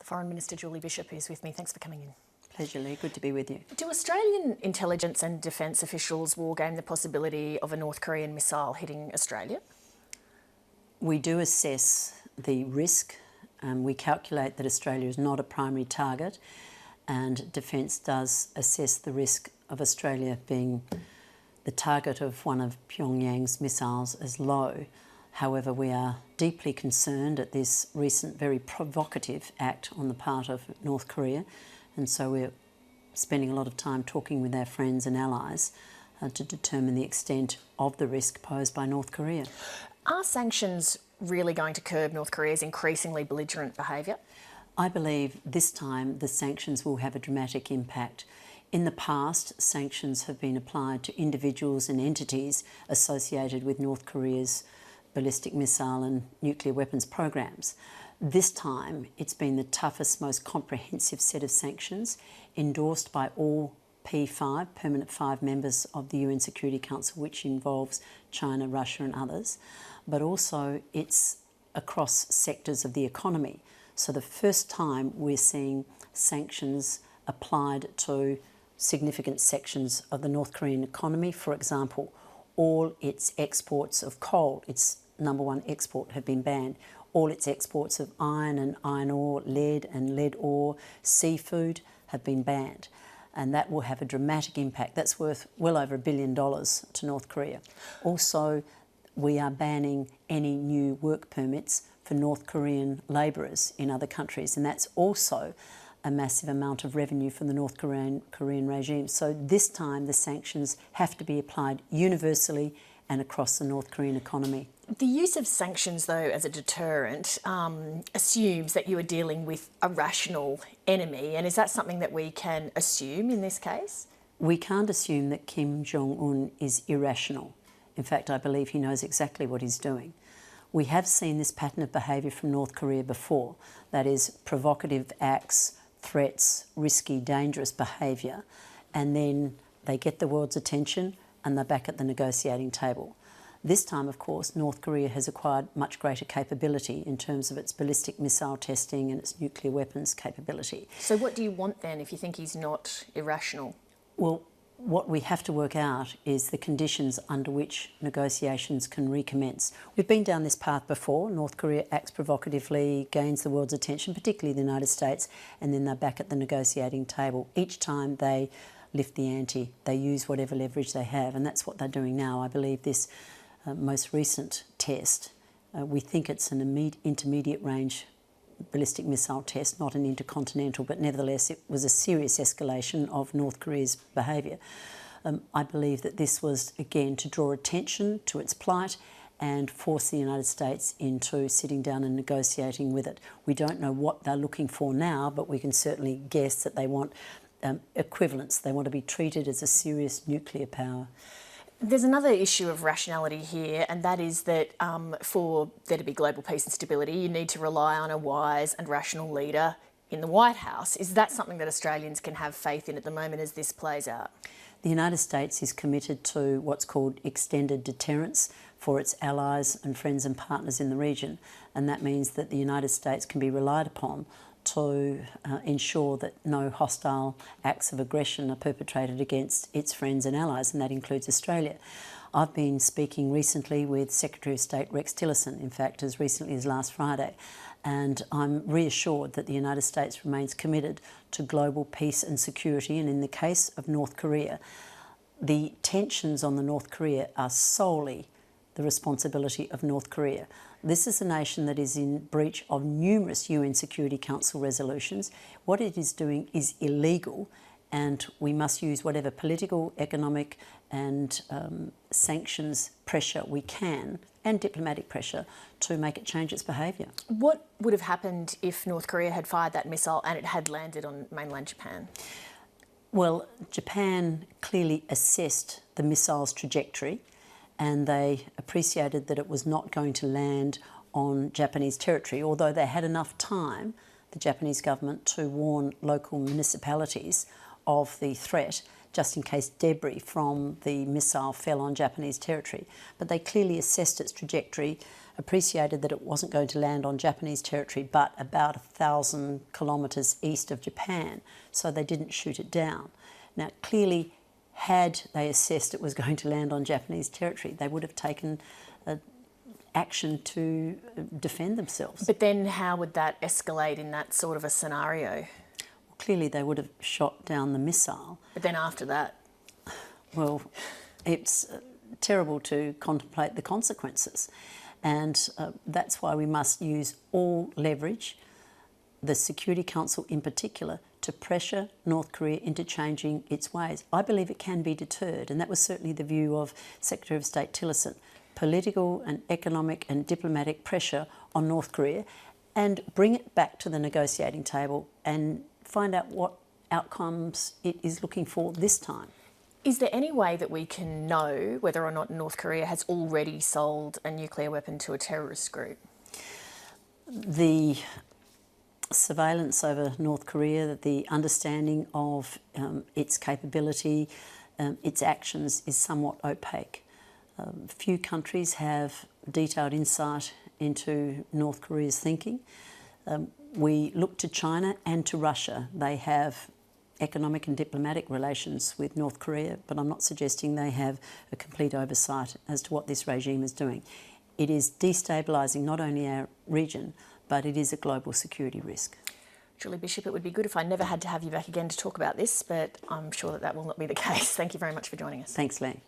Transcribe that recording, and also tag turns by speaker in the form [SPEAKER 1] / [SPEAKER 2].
[SPEAKER 1] Foreign Minister Julie Bishop is with me. Thanks for coming in.
[SPEAKER 2] Pleasure, Lee. Good to be with you.
[SPEAKER 1] Do Australian intelligence and defence officials wargame the possibility of a North Korean missile hitting Australia?
[SPEAKER 2] We do assess the risk. We calculate that Australia is not a primary target, and Defence does assess the risk of Australia being the target of one of Pyongyang's missiles as low. However, we are deeply concerned at this recent very provocative act on the part of North Korea, and so we're spending a lot of time talking with our friends and allies to determine the extent of the risk posed by North Korea.
[SPEAKER 1] Are sanctions really going to curb North Korea's increasingly belligerent behaviour?
[SPEAKER 2] I believe this time the sanctions will have a dramatic impact. In the past, sanctions have been applied to individuals and entities associated with North Korea's ballistic missile and nuclear weapons programs. This time, it's been the toughest, most comprehensive set of sanctions endorsed by all P5, permanent 5 members of the UN Security Council, which involves China, Russia and others, but also it's across sectors of the economy. So the first time we're seeing sanctions applied to significant sections of the North Korean economy. For example, all its exports of coal, its #1 export, have been banned. All its exports of iron and iron ore, lead and lead ore, seafood have been banned. And that will have a dramatic impact. That's worth well over $1 billion to North Korea. Also, we are banning any new work permits for North Korean labourers in other countries, and that's also a massive amount of revenue for the North Korean regime. So this time the sanctions have to be applied universally and across the North Korean economy.
[SPEAKER 1] The use of sanctions, though, as a deterrent assumes that you are dealing with a rational enemy, and is that something that we can assume in this case?
[SPEAKER 2] We can't assume that Kim Jong-un is irrational. In fact, I believe he knows exactly what he's doing. We have seen this pattern of behaviour from North Korea before, that is, provocative acts, threats, risky, dangerous behaviour, and then they get the world's attention and they're back at the negotiating table. This time, of course, North Korea has acquired much greater capability in terms of its ballistic missile testing and its nuclear weapons capability.
[SPEAKER 1] So what do you want then if you think he's not irrational?
[SPEAKER 2] Well, what we have to work out is the conditions under which negotiations can recommence. We've been down this path before. North Korea acts provocatively, gains the world's attention, particularly the United States, and then they're back at the negotiating table. Each time they lift the ante, they use whatever leverage they have, and that's what they're doing now. I believe this most recent test, we think it's an intermediate range ballistic missile test, not an intercontinental, but nevertheless it was a serious escalation of North Korea's behaviour. I believe that this was, again, to draw attention to its plight and force the United States into sitting down and negotiating with it. We don't know what they're looking for now, but we can certainly guess that they want equivalence. They want to be treated as a serious nuclear power.
[SPEAKER 1] There's another issue of rationality here, and that is that for there to be global peace and stability, you need to rely on a wise and rational leader in the White House. Is that something that Australians can have faith in at the moment as this plays out?
[SPEAKER 2] The United States is committed to what's called extended deterrence for its allies and friends and partners in the region, and that means that the United States can be relied upon to ensure that no hostile acts of aggression are perpetrated against its friends and allies, and that includes Australia. I've been speaking recently with Secretary of State Rex Tillerson, in fact, as recently as last Friday, and I'm reassured that the United States remains committed to global peace and security, and in the case of North Korea, the tensions on the North Korea are solely the responsibility of North Korea. This is a nation that is in breach of numerous UN Security Council resolutions. What it is doing is illegal, and we must use whatever political, economic and sanctions pressure we can, and diplomatic pressure, to make it change its behaviour.
[SPEAKER 1] What would have happened if North Korea had fired that missile and it had landed on mainland Japan?
[SPEAKER 2] Well, Japan clearly assessed the missile's trajectory, and they appreciated that it was not going to land on Japanese territory, although they had enough time, the Japanese government, to warn local municipalities of the threat, just in case debris from the missile fell on Japanese territory. But they clearly assessed its trajectory, appreciated that it wasn't going to land on Japanese territory but about 1,000 kilometres east of Japan, so they didn't shoot it down. Now, clearly, had they assessed it was going to land on Japanese territory, they would have taken action to defend themselves.
[SPEAKER 1] But then how would that escalate in that sort of a scenario?
[SPEAKER 2] Well, clearly, they would have shot down the missile.
[SPEAKER 1] But then after that?
[SPEAKER 2] Well, it's terrible to contemplate the consequences. And that's why we must use all leverage, the Security Council in particular, to pressure North Korea into changing its ways. I believe it can be deterred, and that was certainly the view of Secretary of State Tillerson. Political and economic and diplomatic pressure on North Korea and bring it back to the negotiating table and find out what outcomes it is looking for this time.
[SPEAKER 1] Is there any way that we can know whether or not North Korea has already sold a nuclear weapon to a terrorist group?
[SPEAKER 2] The surveillance over North Korea, the understanding of its capability, its actions is somewhat opaque. Few countries have detailed insight into North Korea's thinking. We look to China and to Russia. They have economic and diplomatic relations with North Korea, but I'm not suggesting they have a complete oversight as to what this regime is doing. It is destabilising not only our region, but it is a global security risk.
[SPEAKER 1] Julie Bishop, it would be good if I never had to have you back again to talk about this, but I'm sure that that will not be the case. Thank you very much for joining us.
[SPEAKER 2] Thanks, Lee.